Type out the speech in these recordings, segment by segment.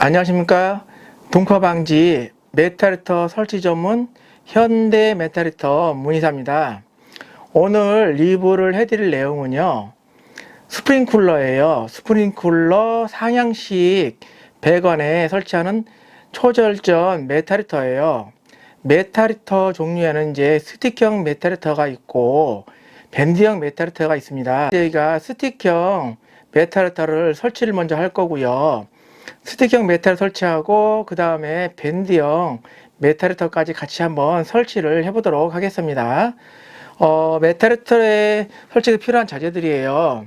안녕하십니까. 동파방지 메탈히터 설치 전문 현대 메탈히터 문의사입니다. 오늘 리뷰를 해드릴 내용은요, 스프링쿨러예요. 스프링쿨러 상향식 배관에 설치하는 초절전 메탈히터예요. 메탈히터 종류에는 이제 스틱형 메탈히터가 있고 밴드형 메탈히터가 있습니다. 저희가 스틱형 메탈히터를 설치를 먼저 할 거고요. 스틱형 메탈 설치하고 그 다음에 밴드형 메탈히터까지 같이 한번 설치를 해보도록 하겠습니다. 메탈히터에 설치가 필요한 자재들이에요.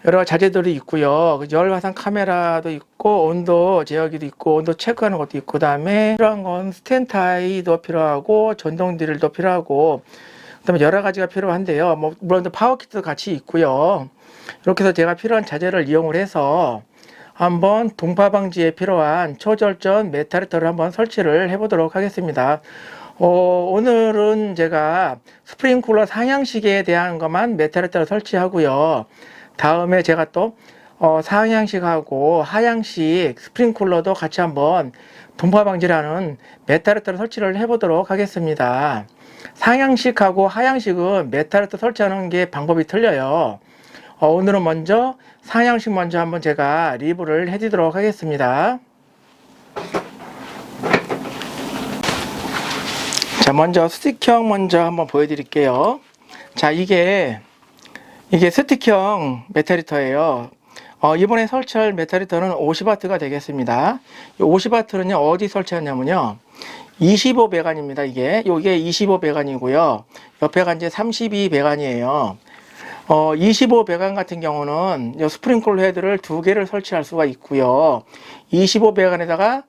여러 자재들이 있고요. 열 화상 카메라도 있고 온도 제어기도 있고 온도 체크하는 것도 있고, 그 다음에 필요한 건 스탠타이도 필요하고 전동 드릴도 필요하고, 그 다음에 여러 가지가 필요한데요. 물론 파워키트도 같이 있고요. 이렇게 해서 제가 필요한 자재를 이용을 해서 한번 동파방지에 필요한 초절전 메탈히터를 한번 설치를 해보도록 하겠습니다. 오늘은 제가 스프링쿨러 상향식에 대한 것만 메탈히터를 설치하고요. 다음에 제가 또 상향식하고 하향식 스프링쿨러도 같이 한번 동파방지라는 메탈히터를 설치를 해보도록 하겠습니다. 상향식하고 하향식은 메탈히터 설치하는 게 방법이 틀려요. 오늘은 먼저 상향식 먼저 한번 제가 리뷰를 해드리도록 하겠습니다. 자, 먼저 스틱형 먼저 한번 보여드릴게요. 자, 이게 스틱형 메탈히터예요. 이번에 설치할 메탈히터는 50W가 되겠습니다. 이 50W는요, 어디 설치하냐면요, 25 배관입니다. 이게 25 배관이고요. 옆에가 이제 32 배관이에요. 25 배관 같은 경우는 스프링쿨러 헤드를 2개를 설치할 수가 있고요. 25 배관에다가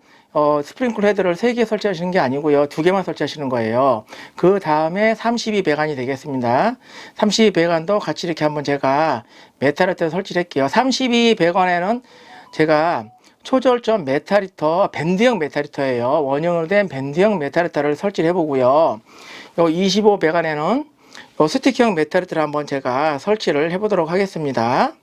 스프링쿨러 헤드를 3개 설치하시는 게 아니고요. 2개만 설치하시는 거예요. 그 다음에 32 배관이 되겠습니다. 32 배관도 같이 이렇게 한번 제가 메탈히터 설치를 할게요. 32 배관에는 제가 초절전 메탈히터, 밴드형 메탈히터예요. 원형으로 된 밴드형 메탈히터를 설치를 해보고요. 25 배관에는 스틱형 메탈히터를 한번 제가 설치를 해보도록 하겠습니다.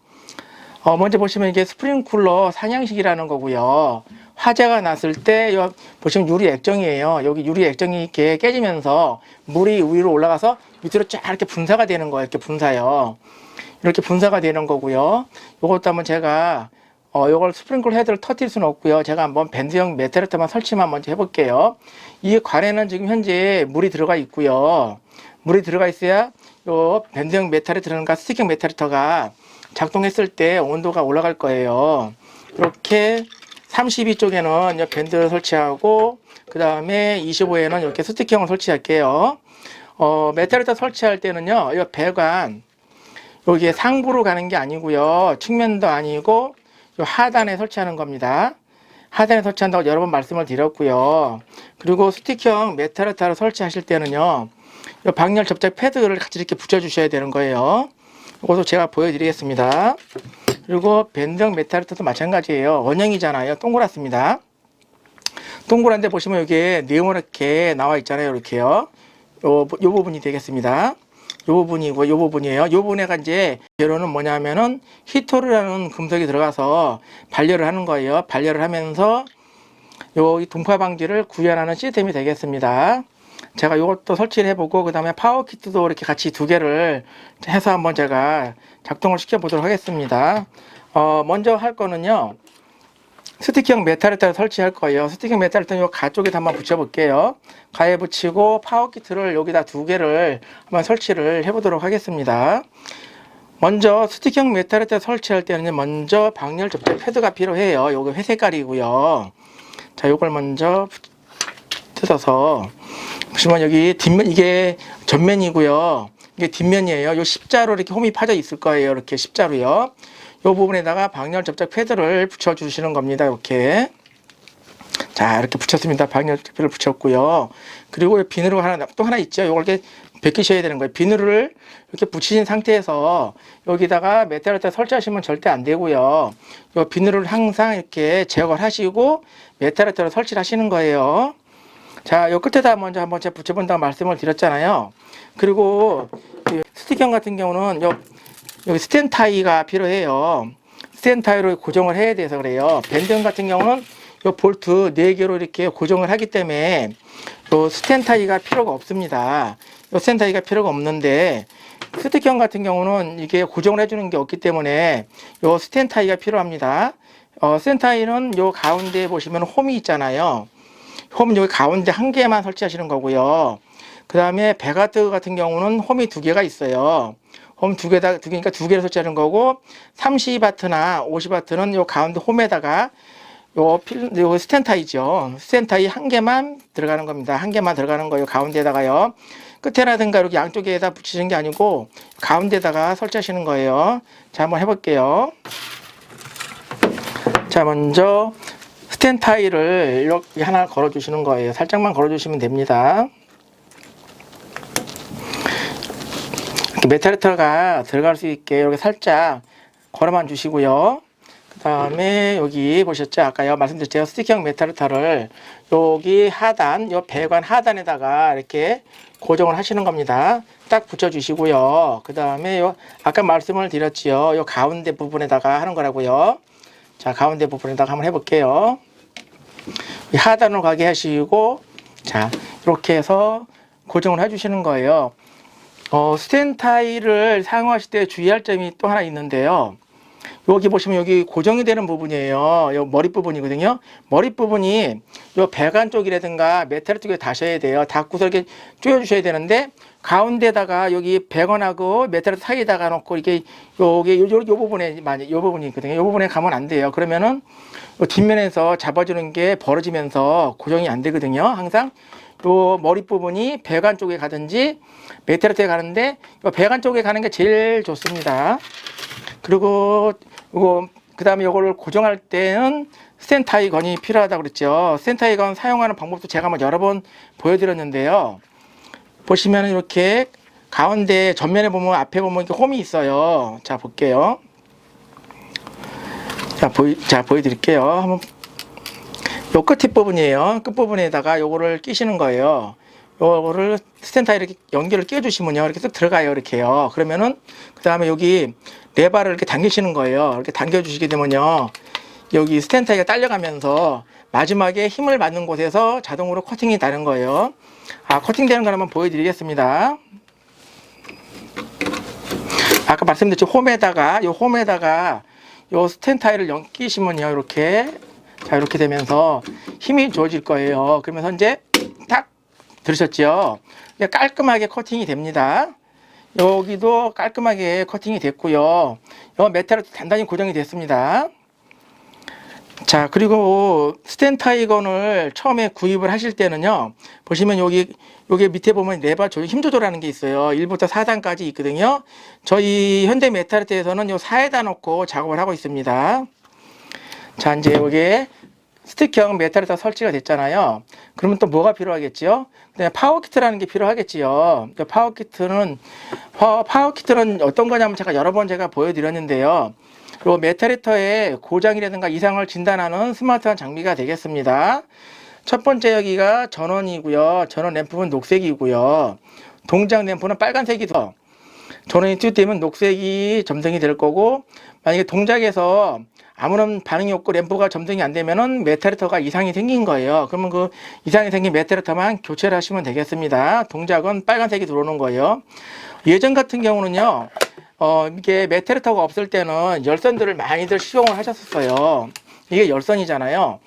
먼저 보시면 이게 스프링쿨러 상향식이라는 거고요. 화재가 났을 때 보시면 유리 액정이에요. 여기 유리 액정이 이렇게 깨지면서 물이 위로 올라가서 밑으로 쫙 이렇게 분사가 되는 거예요. 이렇게 분사요. 이렇게 분사가 되는 거고요. 요것도 한번 제가 요걸 스프링쿨러 헤드를 터뜨릴 수는 없고요. 제가 한번 밴드형 메탈히터만 설치만 먼저 해볼게요. 이 관에는 지금 현재 물이 들어가 있고요. 물이 들어가 있어야 요 밴드형 메탈히터가 스틱형 메탈히터가 작동했을 때 온도가 올라갈 거예요. 이렇게 32쪽에는 밴드를 설치하고, 그 다음에 25에는 이렇게 스틱형을 설치할게요. 메탈히터 설치할 때는요, 이 배관 여기에 상부로 가는 게 아니고요, 측면도 아니고 요 하단에 설치하는 겁니다. 하단에 설치한다고 여러 번 말씀을 드렸고요. 그리고 스틱형 메탈히터를 설치하실 때는요, 이 방열 접착 패드를 같이 이렇게 붙여 주셔야 되는 거예요. 이것도 제가 보여드리겠습니다. 그리고 밴드형 메탈히터도 마찬가지예요. 원형이잖아요. 동그랗습니다. 동그란데 보시면 여기에 네모나게 나와 있잖아요. 이렇게요. 요 부분이 되겠습니다. 요 부분이고 요 부분이에요. 요 부분에가 이제 재료는 뭐냐면은 히토르라는 금속이 들어가서 발열을 하는 거예요. 발열을 하면서 이 동파 방지를 구현하는 시스템이 되겠습니다. 제가 이것도 설치를 해보고, 그 다음에 파워키트도 이렇게 같이 2개를 해서 한번 제가 작동을 시켜 보도록 하겠습니다. 먼저 할 거는요, 스틱형 메탈히터를 설치할 거예요. 스틱형 메탈히터는 요 가쪽에다 한번 붙여 볼게요. 가에 붙이고 파워키트를 여기다 2개를 한번 설치를 해보도록 하겠습니다. 먼저 스틱형 메탈히터 설치할 때는 먼저 방열 접착 패드가 필요해요. 요거 회색깔이고요. 자, 요걸 먼저 뜯어서 보시면 여기 뒷면, 이게 전면이고요. 이게 뒷면이에요. 요 십자로 이렇게 홈이 파져 있을 거예요. 이렇게 십자로요. 요 부분에다가 방열 접착 패드를 붙여 주시는 겁니다. 이렇게. 자, 이렇게 붙였습니다. 방열 접착 패드를 붙였고요. 그리고 비누가 또 하나 있죠. 요걸 이렇게 벗기셔야 되는 거예요. 비누를 이렇게 붙이신 상태에서 여기다가 메탈히터 설치하시면 절대 안 되고요. 요 비누를 항상 이렇게 제거를 하시고 메탈히터를 설치를 하시는 거예요. 자, 요 끝에다 먼저 한번 제가 붙여본다고 말씀을 드렸잖아요. 그리고 스틱형 같은 경우는 여기 스탠타이가 필요해요. 스탠타이로 고정을 해야 돼서 그래요. 밴드형 같은 경우는 요 볼트 4개로 이렇게 고정을 하기 때문에 요 스텐타이가 필요가 없습니다. 요 스텐타이가 필요가 없는데 스틱형 같은 경우는 이게 고정을 해주는 게 없기 때문에 요 스텐타이가 필요합니다. 스텐타이는 요 가운데 보시면 홈이 있잖아요. 홈은 여기 가운데 한 개만 설치하시는 거고요. 그 다음에 배가드 같은 경우는 홈이 2개가 있어요. 홈 2개니까 2개를 설치하는 거고, 30W나 50W는 요 가운데 홈에다가 요 스텐타이죠. 스텐타이 한 개만 들어가는 겁니다. 한 개만 들어가는 거예요. 가운데다가요. 끝에라든가 이렇게 양쪽에다 붙이는 게 아니고 가운데다가 설치하시는 거예요. 자, 한번 해볼게요. 자, 먼저 스텐타이를 이렇게 하나 걸어주시는 거예요. 살짝만 걸어주시면 됩니다. 이렇게 메탈리터가 들어갈 수 있게 이렇게 살짝 걸어만 주시고요. 그 다음에 여기 보셨죠? 아까요 말씀드렸죠? 스틱형 메탈리터를 여기 하단, 요 배관 하단에다가 이렇게 고정을 하시는 겁니다. 딱 붙여주시고요. 그 다음에 요 아까 말씀을 드렸지요. 요 가운데 부분에다가 하는 거라고요. 자, 가운데 부분에다가 한번 해볼게요. 하단으로 가게 하시고, 자, 이렇게 해서 고정을 해주시는 거예요. 스텐타이를 사용하실 때 주의할 점이 또 하나 있는데요. 여기 보시면 여기 고정이 되는 부분이에요. 요 머리 부분이거든요. 머리 부분이 요 배관 쪽이라든가 메탈 쪽에 다셔야 돼요. 닫고서 이렇게 조여주셔야 되는데, 가운데다가 여기 배관하고 메탈 사이에다가 놓고 이게 요게 요 부분에 요 부분이 있거든요. 요 부분에 가면 안 돼요. 그러면은 요 뒷면에서 잡아주는 게 벌어지면서 고정이 안 되거든요. 항상 요 머리 부분이 배관 쪽에 가든지 메탈 쪽에 가는데, 요 배관 쪽에 가는 게 제일 좋습니다. 그리고 요거 그다음에 요거를 고정할 때는 스텐타이 건이 필요하다고 그랬죠. 스텐타이 건 사용하는 방법도 제가 한번 여러 번 보여드렸는데요. 보시면 이렇게 가운데 전면에 보면 앞에 보면 이렇게 홈이 있어요. 자, 볼게요. 자, 보여드릴게요. 한번 요 끝에 부분이에요. 끝 부분에다가 요거를 끼시는 거예요. 요거를 스텐타이 이렇게 연결을 끼워주시면요, 이렇게 쓱 들어가요. 이렇게요. 그러면은 그 다음에 여기 레바를 이렇게 당기시는 거예요. 이렇게 당겨주시게 되면요, 여기 스텐타이가 딸려가면서 마지막에 힘을 받는 곳에서 자동으로 커팅이 나는 거예요. 커팅되는 걸 한번 보여드리겠습니다. 아까 말씀드렸죠. 홈에다가 요 스텐타이를 끼시면요, 이렇게, 자, 이렇게 되면서 힘이 주어질 거예요. 그러면서 이제 딱 들으셨죠? 깔끔하게 커팅이 됩니다. 여기도 깔끔하게 커팅이 됐고요. 요 메탈도 단단히 고정이 됐습니다. 자, 그리고 스텐타이건을 처음에 구입을 하실 때는요, 보시면 여기 밑에 보면 레바 힘 조절하는 게 있어요. 1부터 4단까지 있거든요. 저희 현대 메탈리트에서는 요 4에다 놓고 작업을 하고 있습니다. 자, 이제 여기에 스틱형 메탈리터 설치가 됐잖아요. 그러면 또 뭐가 필요하겠지요? 파워키트라는 게 필요하겠지요. 파워키트는 어떤 거냐면 제가 여러 번 보여드렸는데요. 요 메탈리터의 고장이라든가 이상을 진단하는 스마트한 장비가 되겠습니다. 첫 번째 여기가 전원이고요. 전원 램프는 녹색이고요. 동작 램프는 빨간색이죠. 전원이 투입되면 녹색이 점등이 될 거고, 만약에 동작에서 아무런 반응이 없고 램프가 점등이 안 되면은 메탈리터가 이상이 생긴 거예요. 그러면 그 이상이 생긴 메탈리터만 교체를 하시면 되겠습니다. 동작은 빨간색이 들어오는 거예요. 예전 같은 경우는요, 이게 메탈리터가 없을 때는 열선들을 많이들 시공을 하셨었어요. 이게 열선이잖아요.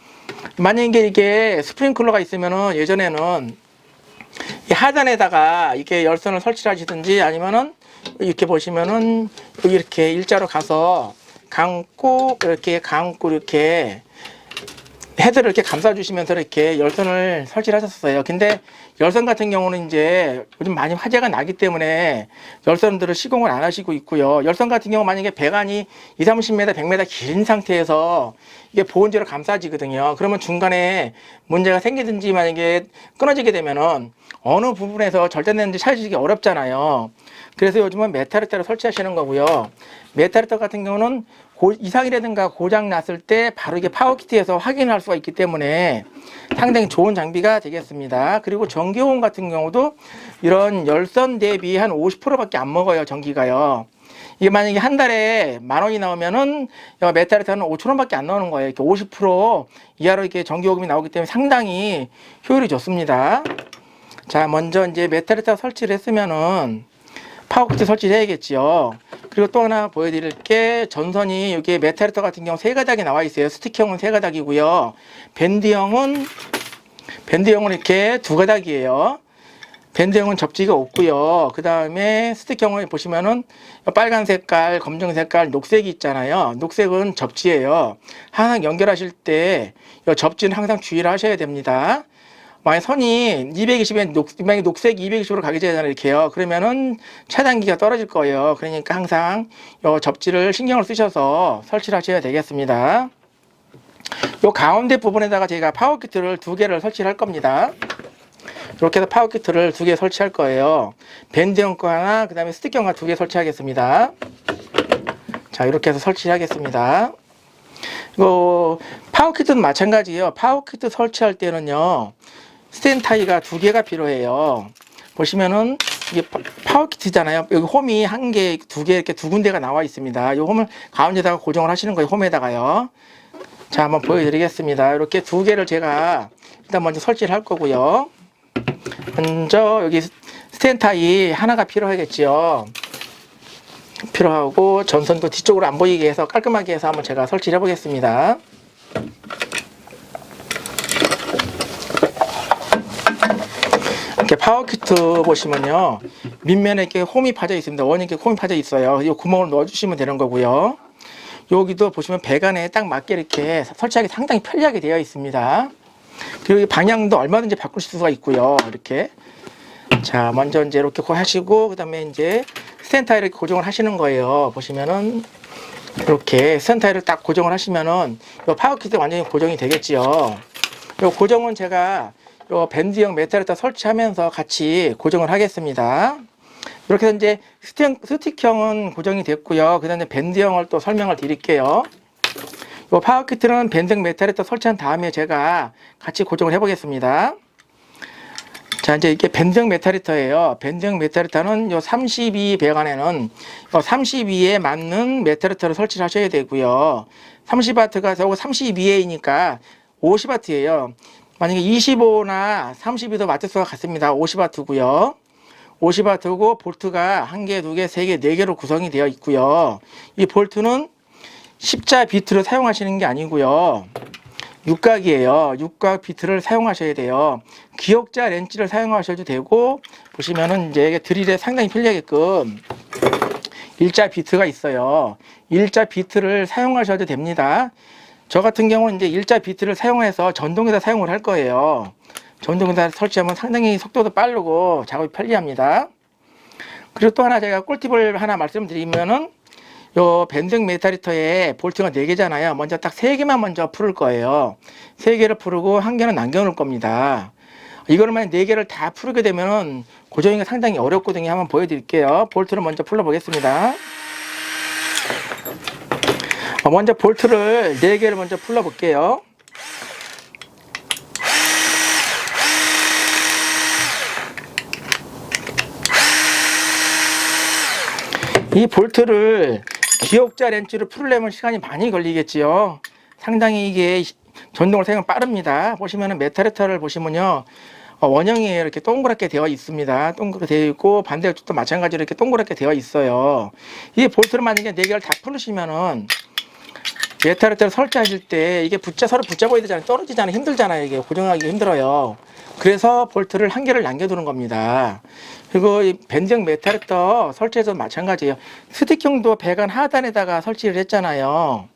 만약에 이게 스프링클러가 있으면은 예전에는 이 하단에다가 이렇게 열선을 설치를 하시든지, 아니면은 이렇게 보시면은 여기 이렇게 일자로 가서 감고 이렇게 헤드를 이렇게 감싸주시면서 이렇게 열선을 설치를 하셨어요. 근데 열선 같은 경우는 이제 요즘 많이 화재가 나기 때문에 열선들을 시공을 안 하시고 있고요. 열선 같은 경우 만약에 배관이 20, 30m, 100m 긴 상태에서 이게 보온재로 감싸지거든요. 그러면 중간에 문제가 생기든지 만약에 끊어지게 되면은 어느 부분에서 절단되는지 찾으시기 어렵잖아요. 그래서 요즘은 메탈리터를 설치하시는 거고요. 메탈리터 같은 경우는 이상이라든가 고장 났을 때 바로 이게 파워키트에서 확인할 수가 있기 때문에 상당히 좋은 장비가 되겠습니다. 그리고 전기요금 같은 경우도 이런 열선 대비 한 50%밖에 안 먹어요. 전기가요. 이게 만약에 한 달에 10,000원이 나오면은 메타리터는 5,000원밖에 안 나오는 거예요. 이렇게 50% 이하로 이렇게 전기요금이 나오기 때문에 상당히 효율이 좋습니다. 자, 먼저 이제 메타리터 설치를 했으면은 파워키트 설치를 해야겠지요. 그리고 또 하나 보여드릴 게 전선이 여기 메타리터 같은 경우 세 가닥이 나와 있어요. 스틱형은 세 가닥이고요. 밴드형은 이렇게 두 가닥이에요. 밴드형은 접지가 없고요. 그 다음에 스틱형을 보시면은 빨간 색깔, 검정 색깔, 녹색이 있잖아요. 녹색은 접지예요. 항상 연결하실 때 이 접지는 항상 주의를 하셔야 됩니다. 만약 선이 220에 만약 녹색이 220으로 가게 되잖아요. 이렇게요. 그러면은 차단기가 떨어질 거예요. 그러니까 항상 이 접지를 신경을 쓰셔서 설치를 하셔야 되겠습니다. 이 가운데 부분에다가 제가 파워키트를 2개를 설치를 할 겁니다. 이렇게 해서 파워키트를 2개 설치할 거예요. 밴드형 거 하나, 그 다음에 스틱형 거 2개 설치하겠습니다. 자, 이렇게 해서 설치하겠습니다. 이거 파워키트는 마찬가지예요. 파워키트 설치할 때는요, 스탠타이가 2개가 필요해요. 보시면은 이게 파워키트잖아요. 여기 홈이 1개, 2개 이렇게 2군데가 나와 있습니다. 이 홈을 가운데다가 고정을 하시는 거예요. 홈에다가요. 자, 한번 보여드리겠습니다. 이렇게 2개를 제가 일단 먼저 설치를 할 거고요. 먼저 여기 스탠타이 하나가 필요하겠지요. 필요하고 전선도 뒤쪽으로 안 보이게 해서 깔끔하게 해서 한번 제가 설치를 해보겠습니다. 이렇게 파워키트 보시면요, 밑면에 이렇게 홈이 파져 있습니다. 원이 이렇게 홈이 파져 있어요. 이 구멍을 넣어주시면 되는 거고요. 여기도 보시면 배관에 딱 맞게 이렇게 설치하기 상당히 편리하게 되어 있습니다. 그리고 이 방향도 얼마든지 바꿀 수가 있고요. 이렇게. 자, 먼저 이제 이렇게 하시고, 그 다음에 이제 스탠타이를 고정을 하시는 거예요. 보시면은, 이렇게 스탠타이를 딱 고정을 하시면은, 이 파워키트 완전히 고정이 되겠지요. 이 고정은 제가 이 밴드형 메타리터 설치하면서 같이 고정을 하겠습니다. 이렇게 해서 이제 스틱형은 고정이 됐고요. 그 다음에 밴드형을 또 설명을 드릴게요. 이 파워키트는 밴드형 메타리터 설치한 다음에 제가 같이 고정을 해 보겠습니다. 자, 이제 이게 밴드형 메타리터예요. 밴드형 메타리터는 요 32 배관에는 32에 맞는 메타리터를 설치를 하셔야 되고요. 30W가 저거 32A니까 50W예요. 만약에 25나 32도 와트수가 같습니다. 50W고요. 50W고 볼트가 1개, 2개, 3개, 4개로 구성이 되어 있고요. 이 볼트는 십자 비트를 사용하시는 게 아니고요. 육각이에요. 육각 비트를 사용하셔야 돼요. 기역자 렌치를 사용하셔도 되고, 보시면은 이제 드릴에 상당히 편리하게끔 일자 비트가 있어요. 일자 비트를 사용하셔도 됩니다. 저 같은 경우는 이제 일자 비트를 사용해서 전동에다 사용을 할 거예요. 전동에다 설치하면 상당히 속도도 빠르고 작업이 편리합니다. 그리고 또 하나 제가 꿀팁을 하나 말씀드리면은, 요 밴드형 메타리터에 볼트가 4개잖아요. 먼저 딱 3개만 먼저 풀을 거예요. 3개를 풀고 1개는 남겨놓을 겁니다. 이거를 만약 4개를 다 풀게 되면은 고정이가 상당히 어렵거든요. 한번 보여드릴게요. 볼트를 먼저 풀러 보겠습니다. 먼저 볼트를 4개를 먼저 풀러 볼게요. 이 볼트를 기역자 렌치로 풀려면 시간이 많이 걸리겠지요. 상당히 이게 전동을 사용은 빠릅니다. 보시면은 메타리터를 보시면요, 원형이에요. 이렇게 동그랗게 되어 있습니다. 동그랗게 되어 있고 반대쪽도 마찬가지로 이렇게 동그랗게 되어 있어요. 이 볼트를 만약에 4개를 다 풀으시면은 메타리터를 설치하실 때 이게 서로 붙잡아야 되잖아요. 떨어지잖아요. 힘들잖아요. 이게 고정하기 힘들어요. 그래서 볼트를 1개를 남겨두는 겁니다. 그리고 이 밴드형 메타리터 설치해서도 마찬가지예요. 스틱형도 배관 하단에다가 설치를 했잖아요.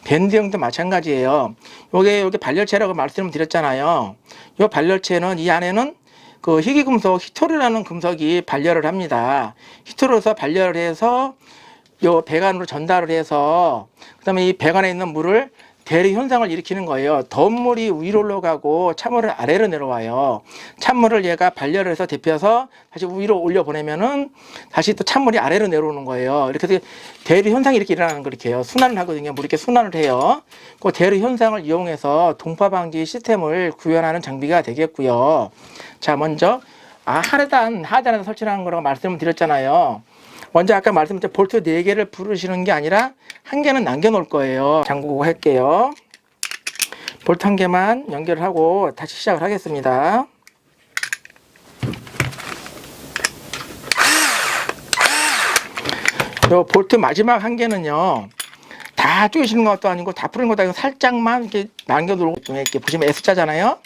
밴드형도 마찬가지예요. 요게 발열체라고 말씀을 드렸잖아요. 요 발열체는 이 안에는 그 희귀금속 히토르라는 금속이 발열을 합니다. 히토르에서 발열을 해서 요 배관으로 전달을 해서 그다음에 이 배관에 있는 물을 대리 현상을 일으키는 거예요. 더운 물이 위로 올라가고 찬물을 아래로 내려와요. 찬물을 얘가 발열을 해서 데펴서 다시 위로 올려 보내면은 다시 또 찬물이 아래로 내려오는 거예요. 이렇게 해서 대리 현상이 이렇게 일어나는 거 이렇게 해요. 순환을 하거든요. 물이 이렇게 순환을 해요. 그 대리 현상을 이용해서 동파 방지 시스템을 구현하는 장비가 되겠고요. 자, 먼저 하단에다 설치하는 거라고 말씀을 드렸잖아요. 먼저 아까 말씀드린 볼트 4개를 부르시는 게 아니라 1개는 남겨 놓을 거예요. 잠그고 할게요. 볼트 1개만 연결을 하고 다시 시작을 하겠습니다. 요 볼트 마지막 1개는요, 다 조이시는 것도 아니고 다 풀는 것도 아니고 살짝만 이렇게 남겨두고, 이렇게 보시면 S자잖아요.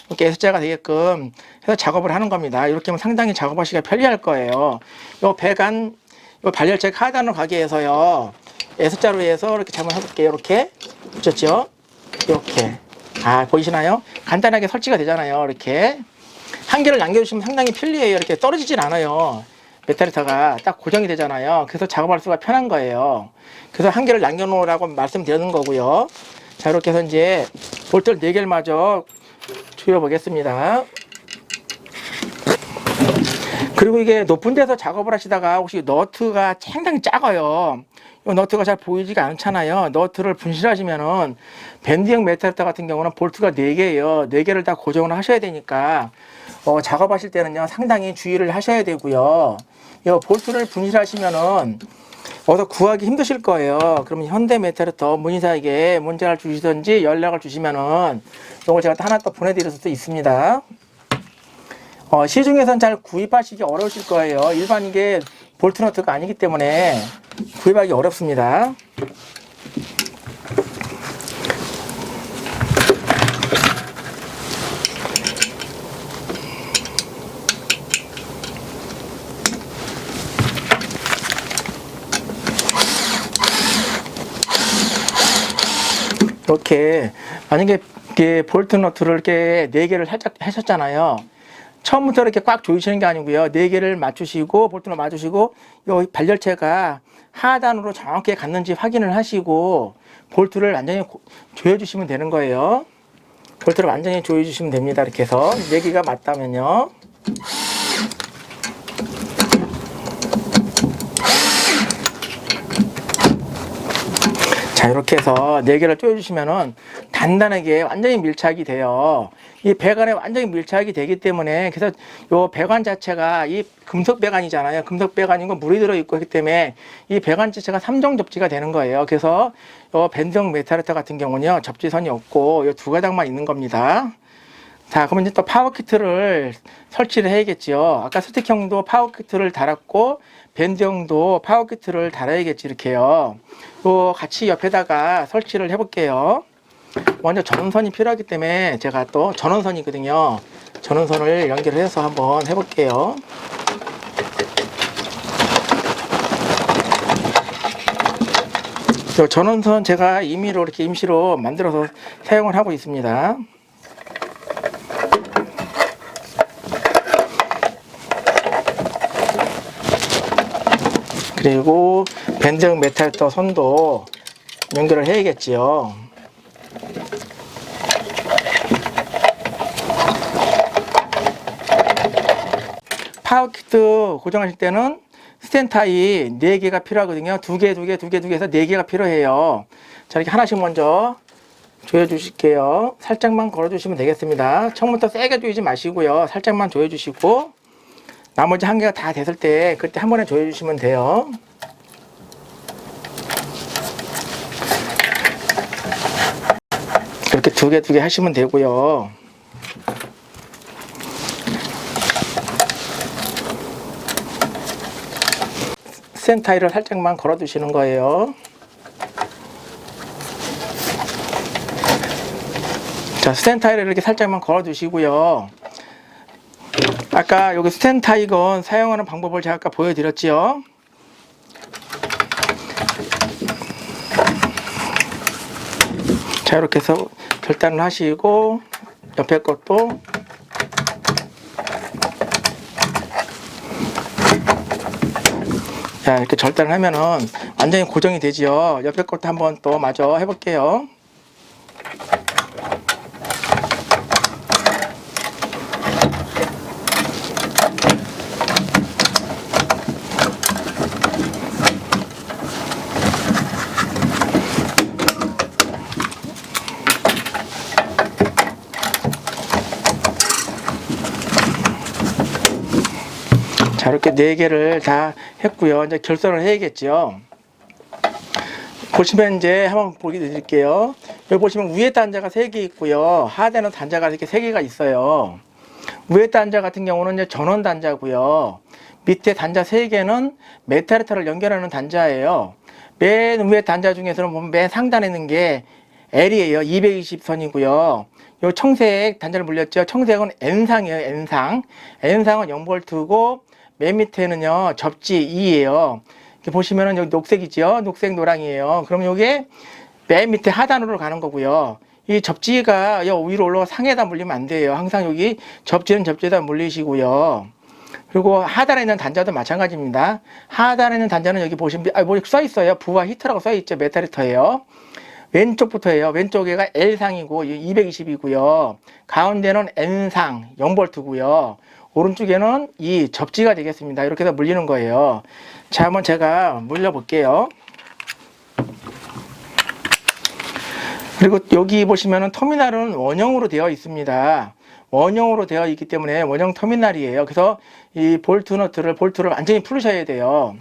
이렇게 S자가 되게끔 해서 작업을 하는 겁니다. 이렇게 하면 상당히 작업하시기가 편리할 거예요. 요 배관, 요 발열체 하단으로 가게 해서요, S자로 해서 이렇게 한번 해볼게요. 이렇게 붙였죠? 이렇게. 보이시나요? 간단하게 설치가 되잖아요. 이렇게 1개를 남겨주시면 상당히 편리해요. 이렇게 떨어지진 않아요. 메탈리터가 딱 고정이 되잖아요. 그래서 작업할 수가 편한 거예요. 그래서 1개를 남겨놓으라고 말씀드리는 거고요. 자, 이렇게 해서 이제 볼트를 4개를 마저 조여 보겠습니다. 그리고 이게 높은 데서 작업을 하시다가 혹시 너트가 상당히 작아요. 이 너트가 잘 보이지가 않잖아요. 너트를 분실하시면은, 밴드형 메탈리터 같은 경우는 볼트가 4개예요. 4개를 다 고정을 하셔야 되니까 작업하실 때는요, 상당히 주의를 하셔야 되고요. 이 볼트를 분실하시면은 어디서 구하기 힘드실 거예요. 그러면 현대 메탈리터 문의사에게 문자를 주시든지 연락을 주시면은 이걸 제가 하나 더 보내드릴 수도 있습니다. 시중에선 잘 구입하시기 어려우실 거예요. 일반 이게 볼트 너트가 아니기 때문에 구입하기 어렵습니다. 이렇게 만약에 볼트 너트를 이렇게 4개를 살짝 하셨잖아요. 처음부터 이렇게 꽉 조이시는 게 아니고요. 4개를 맞추시고, 볼트를 맞추시고, 이 발열체가 하단으로 정확히 갔는지 확인을 하시고, 볼트를 완전히 조여주시면 되는 거예요. 볼트를 완전히 조여주시면 됩니다. 이렇게 해서 4개가 맞다면요. 자, 이렇게 해서 4개를 조여주시면은 단단하게 완전히 밀착이 돼요. 이 배관에 완전히 밀착이 되기 때문에, 그래서 이 배관 자체가 이 금속 배관이잖아요. 금속 배관이고 물이 들어있고 하기 때문에 이 배관 자체가 3종 접지가 되는 거예요. 그래서 이 밴드형 메탈리터 같은 경우는요, 접지선이 없고 이 2가닥만 있는 겁니다. 자, 그러면 이제 또 파워 키트를 설치를 해야겠죠. 아까 스틱형도 파워 키트를 달았고, 밴드형도 파워 키트를 달아야겠지. 이렇게요. 또 같이 옆에다가 설치를 해볼게요. 먼저 전원선이 필요하기 때문에 제가 또 전원선이거든요. 전원선을 연결해서 한번 해볼게요. 전원선 제가 임의로 이렇게 임시로 만들어서 사용을 하고 있습니다. 그리고 밴드형 메탈리터 선도 연결을 해야겠지요. 파워키트 고정하실 때는 스탠타이 4개가 필요하거든요. 2개, 2개, 2개, 2개 해서 4개가 필요해요. 자, 이렇게 하나씩 먼저 조여주실게요. 살짝만 걸어주시면 되겠습니다. 처음부터 세게 조이지 마시고요. 살짝만 조여주시고, 나머지 1개가 다 됐을 때 그때 한 번에 조여주시면 돼요. 이렇게 2개, 2개 하시면 되고요. 센타이를 살짝만 걸어 두시는 거예요. 자, 스탠타이를 이렇게 살짝만 걸어 두시고요. 아까 여기 스탠타이건 사용하는 방법을 제가 아까 보여드렸지요. 자, 이렇게 해서 절단을 하시고, 옆에 것도 자, 이렇게 절단을 하면은 완전히 고정이 되지요. 옆에 것도 한번 또 마저 해볼게요. 자, 이렇게 4개를 다 했고요. 이제 결선을 해야겠죠. 보시면 이제 한번 보게 드릴게요. 여기 보시면 위에 단자가 3개 있고요. 하단에는 단자가 이렇게 3개가 있어요. 위에 단자 같은 경우는 이제 전원 단자고요. 밑에 단자 3개는 메탈리터를 연결하는 단자예요. 맨 위에 단자 중에서는 보면 맨 상단에 있는 게 L이에요. 220선이고요. 요 청색 단자를 물렸죠. 청색은 N상이에요. N상. N상은 0V고 맨 밑에는요 접지 2예요. 이렇게 보시면은 여기 녹색이죠. 녹색 노랑이에요. 그럼 요게 맨 밑에 하단으로 가는 거고요. 이 접지가 위로 올라가 상에다 물리면 안 돼요. 항상 여기 접지는 접지에다 물리시고요. 그리고 하단에 있는 단자도 마찬가지입니다. 하단에 있는 단자는 여기 보시면 뭐 써 있어요. 부하 히터라고 써 있죠. 메탈 히터예요. 왼쪽부터예요. 왼쪽에가 L상이고 220이고요. 가운데는 N상 0V고요. 오른쪽에는 이 접지가 되겠습니다. 이렇게 해서 물리는 거예요. 자, 한번 제가 물려 볼게요. 그리고 여기 보시면은 터미널은 원형으로 되어 있습니다. 원형으로 되어 있기 때문에 원형 터미널이에요. 그래서 이 볼트를 완전히 풀으셔야 돼요.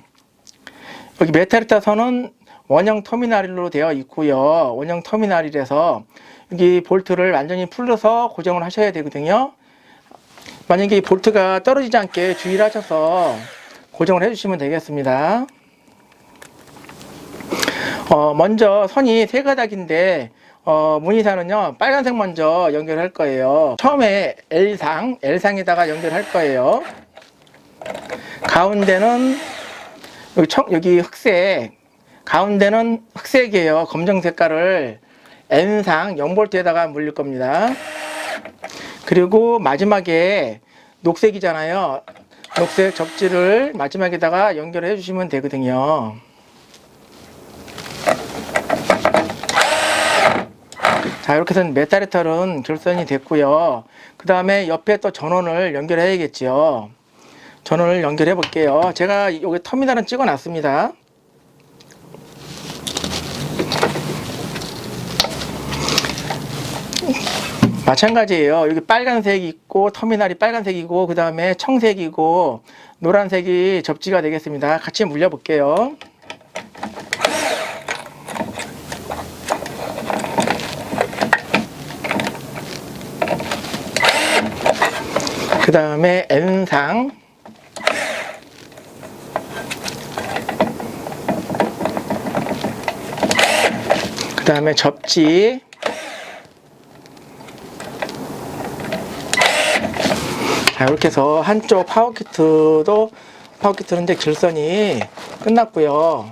여기 메탈리터 선은 원형 터미널로 되어 있고요. 원형 터미널이라서 여기 볼트를 완전히 풀어서 고정을 하셔야 되거든요. 만약에 이 볼트가 떨어지지 않게 주의를 하셔서 고정을 해주시면 되겠습니다. 먼저 선이 3가닥인데 문의사는요 빨간색 먼저 연결할 거예요. 처음에 L상에다가 연결할 거예요. 가운데는 여기 흑색, 가운데는 흑색이에요. 검정 색깔을 N상 0V에다가 물릴 겁니다. 그리고 마지막에 녹색이잖아요. 녹색 접지를 마지막에다가 연결해 주시면 되거든요. 자, 이렇게 해서 메탈리터는 결선이 됐고요. 그 다음에 옆에 또 전원을 연결해야겠죠. 전원을 연결해 볼게요. 제가 여기 터미널은 찍어 놨습니다. 마찬가지예요. 여기 빨간색이 있고 터미널이 빨간색이고 그 다음에 청색이고 노란색이 접지가 되겠습니다. 같이 물려 볼게요. 그 다음에 N상, 그 다음에 접지, 자, 이렇게 해서 한쪽 파워키트는 이제 결선이 끝났고요.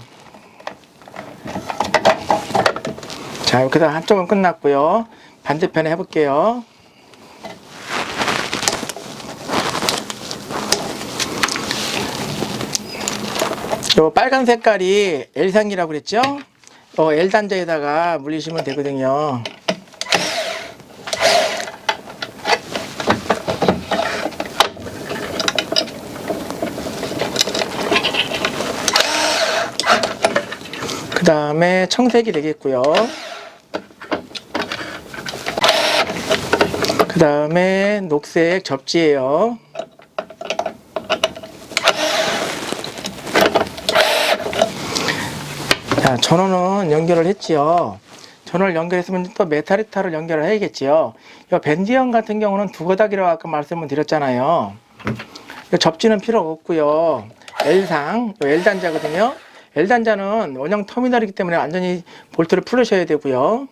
자, 이렇게 해서 한쪽은 끝났고요. 반대편에 해볼게요. 요 빨간 색깔이 L상이라고 그랬죠? L단자에다가 물리시면 되거든요. 그 다음에 청색이 되겠고요. 그 다음에 녹색 접지예요. 자, 전원은 연결을 했지요. 전원을 연결했으면 또 메탈리터를 연결을 해야겠지요. 이 밴디형 같은 경우는 2가닥이라고 아까 말씀을 드렸잖아요. 접지는 필요 없고요. L상, L단자거든요. L단자는 원형 터미널이기 때문에 완전히 볼트를 풀으셔야 되고요.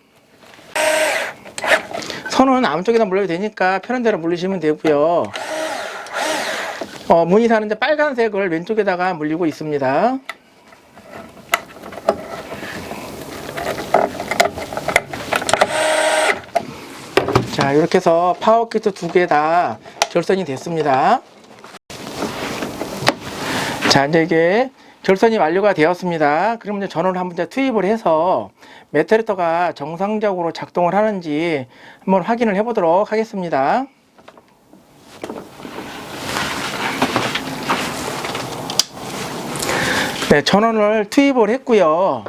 선은 아무 쪽에나 물려도 되니까 편한 대로 물리시면 되고요. 문의사는 이제 빨간색을 왼쪽에다가 물리고 있습니다. 자, 이렇게 해서 파워키트 2개 다 결선이 됐습니다. 자, 이제 이게 결선이 완료가 되었습니다. 그럼 이제 전원을 한번 투입을 해서 메탈리터가 정상적으로 작동을 하는지 한번 확인을 해 보도록 하겠습니다. 네, 전원을 투입을 했고요.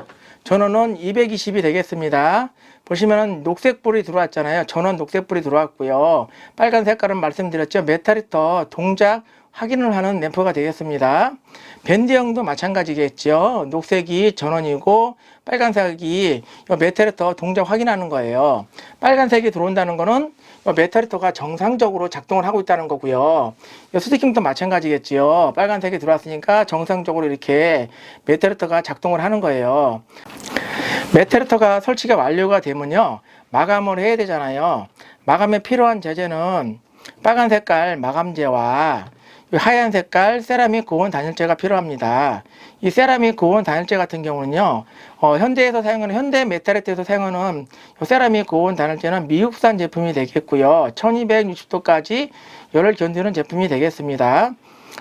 전원은 220이 되겠습니다. 보시면은 녹색불이 들어왔잖아요. 전원 녹색불이 들어왔고요. 빨간 색깔은 말씀드렸죠. 메타리터 동작 확인을 하는 램프가 되겠습니다. 밴드형도 마찬가지겠죠. 녹색이 전원이고 빨간색이 메타리터 동작 확인하는 거예요. 빨간색이 들어온다는 거는 메타리터가 정상적으로 작동을 하고 있다는 거고요. 스티킹도 마찬가지겠지요. 빨간색이 들어왔으니까 정상적으로 이렇게 메타리터가 작동을 하는 거예요. 메타리터가 설치가 완료가 되면요, 마감을 해야 되잖아요. 마감에 필요한 제재는 빨간 색깔 마감제와 하얀 색깔 세라믹 고온 단열재가 필요합니다. 이 세라믹 고온 단열재 같은 경우는요, 현대에서 사용하는, 현대 메타리터에서 사용하는 세라믹 고온 단열재는 미국산 제품이 되겠고요. 1260도까지 열을 견디는 제품이 되겠습니다.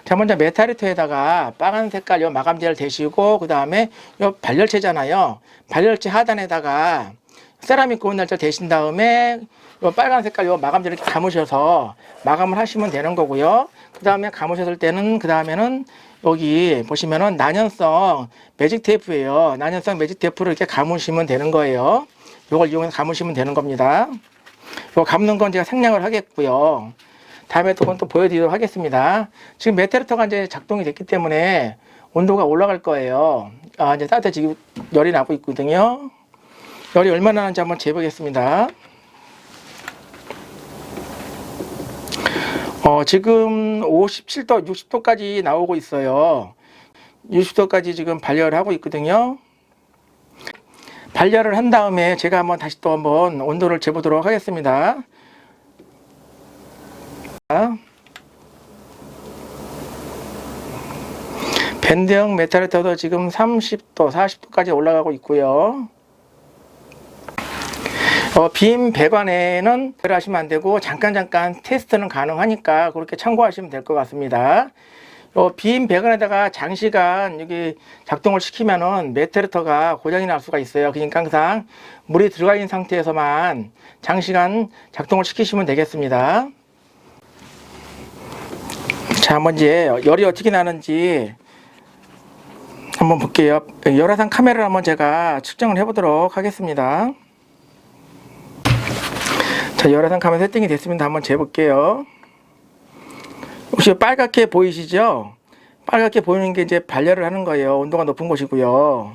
자, 먼저 메타리터에다가 빨간 색깔 요 마감제를 대시고, 그 다음에 요 발열체잖아요. 발열체 하단에다가 세라믹 고온 단열재 대신 다음에 요 빨간 색깔 요 마감제를 이렇게 감으셔서 마감을 하시면 되는 거고요. 그 다음에 감으셨을 때는, 그 다음에는 여기 보시면은 난연성 매직 테이프예요. 난연성 매직 테이프를 이렇게 감으시면 되는 거예요. 요걸 이용해서 감으시면 되는 겁니다. 요 감는 건 제가 생략을 하겠고요. 다음에 또 그건 또 보여드리도록 하겠습니다. 지금 메타리터가 이제 작동이 됐기 때문에 온도가 올라갈 거예요. 이제 따뜻해지고 열이 나고 있거든요. 열이 얼마나 나는지 한번 재보겠습니다. 지금 57도, 60도까지 나오고 있어요. 60도까지 지금 발열을 하고 있거든요. 발열을 한 다음에 제가 다시 또 한번 온도를 재보도록 하겠습니다. 밴드형 메타리터도 지금 30도, 40도까지 올라가고 있고요. 빔 배관에는 하시면 안 되고 잠깐 테스트는 가능하니까 그렇게 참고하시면 될 것 같습니다. 빔 배관에다가 장시간 여기 작동을 시키면은 메타리터가 고장이 날 수가 있어요. 그러니까 항상 물이 들어가 있는 상태에서만 장시간 작동을 시키시면 되겠습니다. 자, 한번 이제 열이 어떻게 나는지 한번 볼게요. 열화상 카메라를 한번 제가 측정을 해 보도록 하겠습니다. 자, 열화상 카메라 세팅이 됐습니다. 한번 재볼게요. 혹시 빨갛게 보이시죠? 빨갛게 보이는 게 이제 발열을 하는 거예요. 온도가 높은 곳이고요.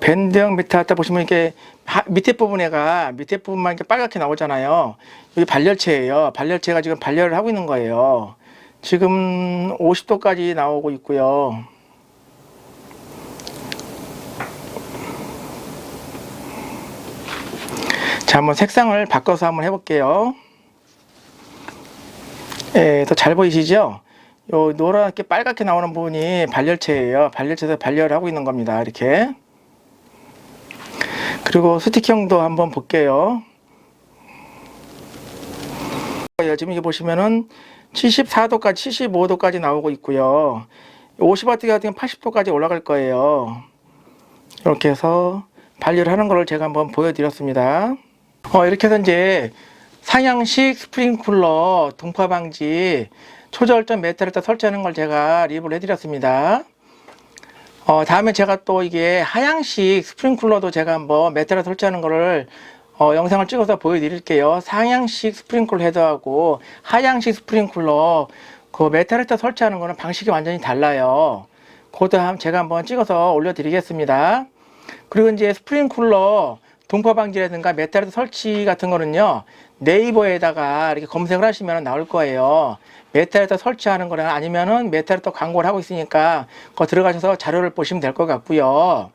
밴드형 메타리터 보시면 이렇게 밑에 부분만 이렇게 빨갛게 나오잖아요. 여기 발열체예요. 발열체가 지금 발열을 하고 있는 거예요. 지금 50도까지 나오고 있고요. 자, 한번 색상을 바꿔서 한번 해볼게요. 예, 더 잘 보이시죠? 요 노랗게 빨갛게 나오는 부분이 발열체예요. 발열체에서 발열을 하고 있는 겁니다. 이렇게. 그리고 스틱형도 한번 볼게요. 지금 이게 보시면은 74도까지 75도까지 나오고 있고요. 50W 같은 경우는 80도까지 올라갈 거예요. 이렇게 해서 발열을 하는 걸 제가 한번 보여드렸습니다. 이렇게 해서 이제 상향식 스프링쿨러 동파 방지 초절전 메타리터 설치하는 걸 제가 리뷰를 해드렸습니다. 다음에 제가 또 이게 하향식 스프링쿨러도 제가 한번 메타리터 설치하는 거를 영상을 찍어서 보여드릴게요. 상향식 스프링쿨러 헤드하고 하향식 스프링쿨러 그 메타리터 설치하는 거는 방식이 완전히 달라요. 그것도 제가 한번 찍어서 올려드리겠습니다. 그리고 이제 스프링쿨러 동파 방지라든가 메타리터 설치 같은 거는요, 네이버에다가 이렇게 검색을 하시면 나올 거예요. 메타리터 설치하는 거나 아니면은 메타리터 광고를 하고 있으니까 그거 들어가셔서 자료를 보시면 될 것 같고요.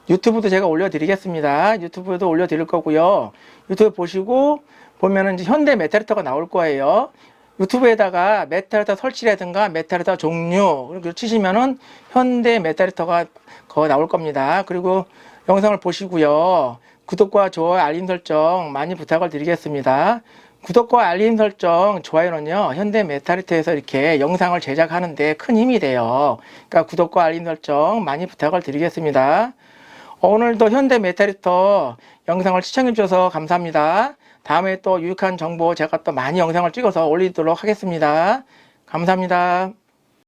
유튜브도 제가 올려드리겠습니다. 유튜브에도 올려드릴 거고요. 유튜브 보면은 이제 현대 메타리터가 나올 거예요. 유튜브에다가 메타리터 설치라든가 메타리터 종류 이렇게 치시면은 현대 메타리터가 거 나올 겁니다. 그리고 영상을 보시고요. 구독과 좋아요, 알림 설정 많이 부탁을 드리겠습니다. 구독과 알림 설정, 좋아요는요, 현대 메타리터에서 이렇게 영상을 제작하는데 큰 힘이 돼요. 그러니까 구독과 알림 설정 많이 부탁을 드리겠습니다. 오늘도 현대 메타리터 영상을 시청해 주셔서 감사합니다. 다음에 또 유익한 정보 제가 또 많이 영상을 찍어서 올리도록 하겠습니다. 감사합니다.